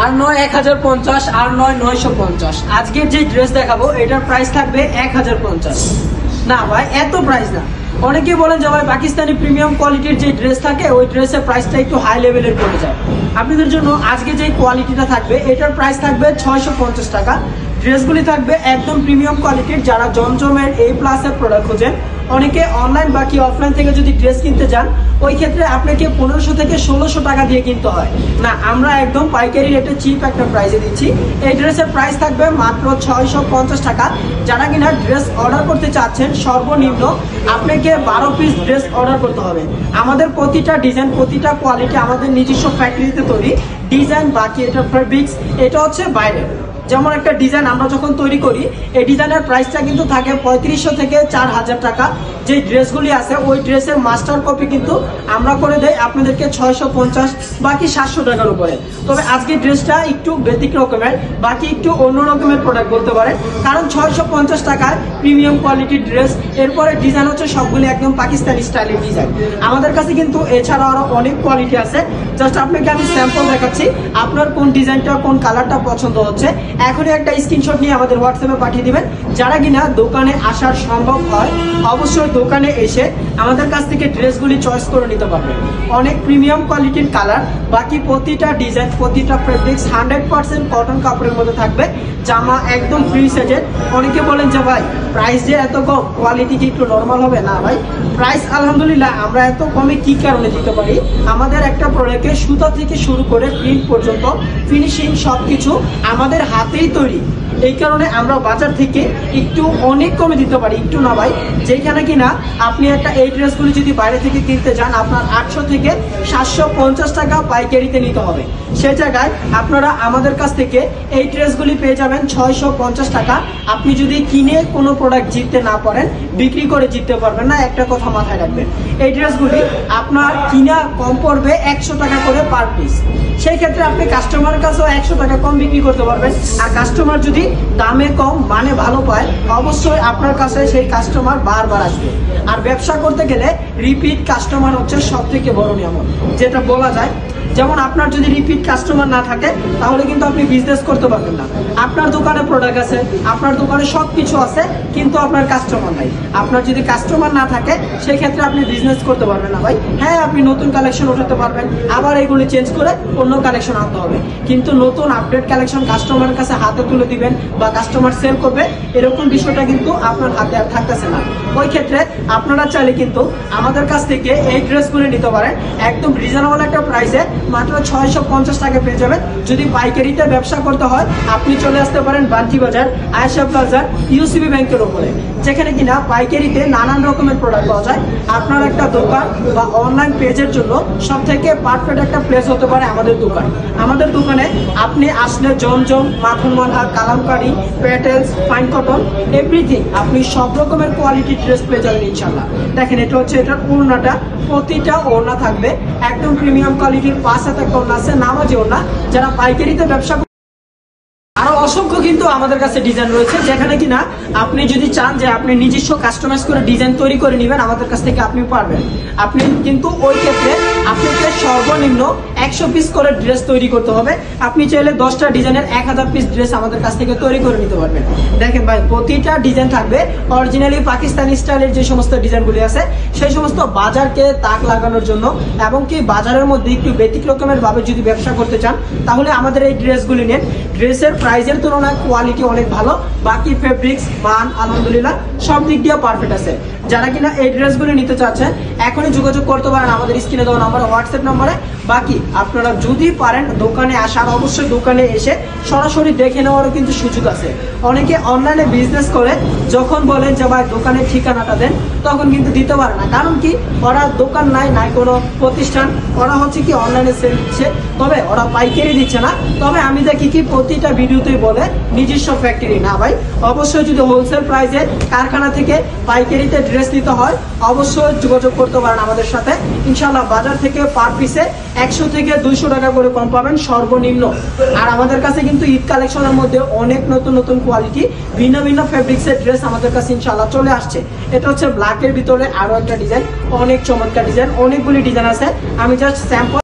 আর 1050 আর 950। আজকের যে ড্রেস দেখাবো এটার প্রাইস থাকবে 1050। না ভাই এত প্রাইস না। অনেকে বলেন যে ভাই পাকিস্তানি প্রিমিয়াম কোয়ালিটির যে ড্রেস থাকে ওই ড্রেসের প্রাইসটা একটু হাই লেভেলের পড়ে যায়। আপনাদের জন্য আজকে যে কোয়ালিটিটা থাকবে এটার প্রাইস থাকবে 650 টাকা। ড্রেসগুলি থাকবে একদম প্রিমিয়াম কোয়ালিটির। যারা জমজমের A+ এর প্রোডাক্ট খোঁজেন, অনেকে অনলাইন বাকি অফলাইন থেকে যদি ড্রেস কিনতে যান ওই ক্ষেত্রে আপনাকে 1500 থেকে 1600 টাকা দিয়ে কিনতে হয়। না, আমরা একদম পাইকারি রেটে চিপ একটা প্রাইসে দিচ্ছি। এই ড্রেসের প্রাইস থাকবে মাত্র 650 টাকা। যারা কিনা ড্রেস অর্ডার করতে চাচ্ছেন, সর্বনিম্ন আপনাকে 12 পিস ড্রেস অর্ডার করতে হবে। আমাদের প্রতিটা ডিজাইন, প্রতিটা কোয়ালিটি আমাদের নিজস্ব ফ্যাক্টরিতে তৈরি। ডিজাইন বাকি এটা ফেব্রিক্স, এটা হচ্ছে বাইরে। যেমন একটা ডিজাইন আমরা যখন তৈরি করি এই ডিজাইনের প্রাইসটা কিন্তু থাকে 3500 থেকে 4000 টাকা। যে ড্রেসগুলি আছে ওই ড্রেসের মাস্টার কপি কিন্তু আমরা করে দেই আপনাদেরকে 650, বাকি 700 টাকার উপরে। তবে আজকে ড্রেসটা একটু ব্যতিক্রম রকমের, বাকি একটু অন্য রকমের প্রোডাক্ট বলতে পারেন, কারণ 650 টাকায় প্রিমিয়াম কোয়ালিটির ড্রেস। এরপরে ডিজাইন হচ্ছে সবগুলি একদম পাকিস্তানি স্টাইলের ডিজাইন। আমাদের কাছে কিন্তু এছাড়াও আরো অনেক কোয়ালিটি আছে। জাস্ট আপনাকে আমি স্যাম্পল দেখাচ্ছি, আপনার কোন ডিজাইনটা কোন কালারটা পছন্দ হচ্ছে এখনই একটা স্ক্রিনশট নিয়ে আমাদের হোয়াটসঅ্যাপে পাঠিয়ে দিবেন। যারা কিনা দোকানে আসার সম্ভব হয় অবশ্যই দোকানে এসে আমাদের কাছ থেকে ড্রেসগুলি চয়েস করে নিতে পারবেন। অনেক প্রিমিয়াম কোয়ালিটির কালার, বাকি প্রতিটা ডিজাইন, প্রতিটা ফেব্রিক্স 100% কটন কাপড়ের মধ্যে থাকবে। জামা একদম ফ্রি সাইজের। অনেকে বলেন যে ভাই প্রাইস যে এত কম, কোয়ালিটি কি একটু নর্মাল হবে? না ভাই, প্রাইস আলহামদুলিল্লাহ আমরা এত কমে কি কারণে দিতে পারি, আমাদের একটা প্রোডাক্টে সুতা থেকে শুরু করে প্রিন্ট পর্যন্ত ফিনিশিং সবকিছু আমাদের হাতেই তৈরি। এই কারণে আমরা বাজার থেকে একটু অনেক কমে দিতে পারি। একটু না ভাই, যেখানে কিনা আপনি একটা এই ড্রেসগুলি যদি বাইরে থেকে কিনতে যান আপনার 800 থেকে 750 টাকা পাইকারিতে নিতে হবে। সে জায়গায় আপনারা আমাদের কাছ থেকে এই ড্রেসগুলি পেয়ে যাবেন 650 টাকা। আপনি যদি কিনে কোনো প্রোডাক্ট জিততে না পারেন, বিক্রি করে জিততে পারবেন না, একটা কথা মাথায় রাখবেন। এই ড্রেসগুলি আপনার কিনা কম পড়বে 100 টাকা করে পার পিস। সেই ক্ষেত্রে আপনি কাস্টমারের কাছেও 100 টাকা কম বিক্রি করতে পারবেন। আর কাস্টমার যদি দামে কম মানে ভালো পায় অবশ্যই আপনার কাছে সেই কাস্টমার বারবার আসবে। আর ব্যবসা করতে গেলে রিপিট কাস্টমার হচ্ছে সব থেকে বড় নিয়ামত, যেটা বলা যায়। যেমন আপনার যদি রিপিট কাস্টমার না থাকে তাহলে কিন্তু আপনি বিজনেস করতে পারবেন না। আপনার দোকানে প্রোডাক্ট আছে, আপনার দোকানে সব কিছু আছে, কিন্তু আপনার কাস্টমার নাই। আপনার যদি কাস্টমার না থাকে সেই ক্ষেত্রে আপনি বিজনেস করতে পারবেন না ভাই। হ্যাঁ, আপনি নতুন কালেকশন উঠাতে পারবেন, আবার এগুলি চেঞ্জ করে অন্য কালেকশন আনতে হবে, কিন্তু নতুন আপডেট কালেকশন কাস্টমারের কাছে হাতে তুলে দিবেন বা কাস্টমার সেল করবে এরকম বিষয়টা কিন্তু আপনার হাতে আর থাকতেছে না। ওই ক্ষেত্রে আপনারা চাইলে কিন্তু আমাদের কাছ থেকে এই ড্রেসগুলি নিতে পারেন একদম রিজনেবল একটা প্রাইসে, মাত্র 650 টাকা পেয়ে যাবেন। যদি পাইকারিতে ব্যবসা করতে হয় আপনি চলে আসতে পারেন বান্টি বাজার, আয়েশা প্লাজা, ইউসিবি ব্যাংকের উপরে, যেখানে কিনা পাইকারিতে নানান রকমের প্রোডাক্ট পাওয়া যায়। আপনার একটা দোকান বা অনলাইন পেজের জন্য সব থেকে পারফেক্ট একটা প্লেস হতে পারে আমাদের দোকান। আমাদের দোকানে আপনি আসলে জমজম, মাখন মালহা, কালামকারী, প্যাটেলস, ফাইন কটন, এভরিথিং আপনি সব রকমের কোয়ালিটি ড্রেস পেয়ে যাবেন ইনশাল্লাহ। দেখেন এটা হচ্ছে এটার ওড়নাটা, প্রতিটা ওড়না থাকবে একদম প্রিমিয়াম কোয়ালিটির। 5 হাত একটা ওড়না আছে, নামাজি ওড়না। যারা পাইকারিতে ব্যবসা আরো অসংখ্য কিন্তু আমাদের কাছে ডিজাইন রয়েছে, যেখানে কিনা আপনি যদি চান যে আপনি নিজস্ব কাস্টমাইজ করে ডিজাইন তৈরি করে নেবেন আমাদের কাছ থেকে আপনি পারবেন। আপনি কিন্তু ওই ক্ষেত্রে আপনাকে সর্বনিম্ন 100 পিস করে ড্রেস তৈরি করতে হবে। আপনি চাইলে 10টা ডিজাইনের 1000 পিস ড্রেস আমাদের কাছ থেকে তৈরি করে নিতে পারবেন। দেখেন ভাই, প্রতিটা ডিজাইন থাকবে অরিজিনালি পাকিস্তানি স্টাইলের যে সমস্ত ডিজাইনগুলি আছে সেই সমস্ত বাজারকে তাক লাগানোর জন্য, এবং কি বাজারের মধ্যে একটু ব্যতিক্রম রকমের ভাবে যদি ব্যবসা করতে চান তাহলে আমাদের এই ড্রেসগুলি নেন। ড্রেসের প্রাইসের তুলনায় কোয়ালিটি অনেক ভালো, বাকি ফেব্রিক্স মান আলহামদুলিল্লাহ সব দিক দিয়ে পারফেক্ট আছে। যারা কিনা এই ড্রেসগুলো নিতে চাচ্ছেন এখনই যোগাযোগ করতে পারেন আমাদের স্ক্রিনে দেওয়া নাম্বার, হোয়াটসঅ্যাপ নাম্বারে। বাকি আপনারা যদি পারেন দোকানে আসার, অবশ্যই দোকানে এসে সরাসরি দেখে নেওয়ারও কিন্তু সুযোগ আছে। অনেকে অনলাইনে বিজনেস করে যখন বলেন যে ভাই দোকানের ঠিকানাটা দেন, তখন কিন্তু দিতে পারে না। কারণ কি, ওরা দোকান নাই, নাই কোনো প্রতিষ্ঠান, ওরা হচ্ছে কি অনলাইনে সেল দিচ্ছে, তবে ওরা পাইকারি দিচ্ছে না। তবে আমি দেখি কি প্রতিটা ভিডিওতেই বলে নিজস্ব ফ্যাক্টরি। না ভাই, অবশ্যই যদি হোলসেল প্রাইসে কারখানা থেকে পাইকারিতে ড্রেস নিতে হয় অবশ্যই যোগাযোগ করতে পারেন আমাদের সাথে। ইনশাল্লাহ বাজার থেকে পার পিসে 100 থেকে 200 টাকা করে কম পাবেন সর্বনিম্ন। আর আমাদের কাছে কিন্তু ঈদ কালেকশনের মধ্যে অনেক নতুন নতুন কোয়ালিটি, ভিন্ন ভিন্ন ফেব্রিক্সের ড্রেস আমাদের কাছে ইনশাল্লাহ চলে আসছে। এটা হচ্ছে ব্ল্যাকের ভিতরে আরো একটা ডিজাইন, অনেক চমৎকার ডিজাইন, অনেকগুলি ডিজাইন আছে। আমি জাস্ট স্যাম্পল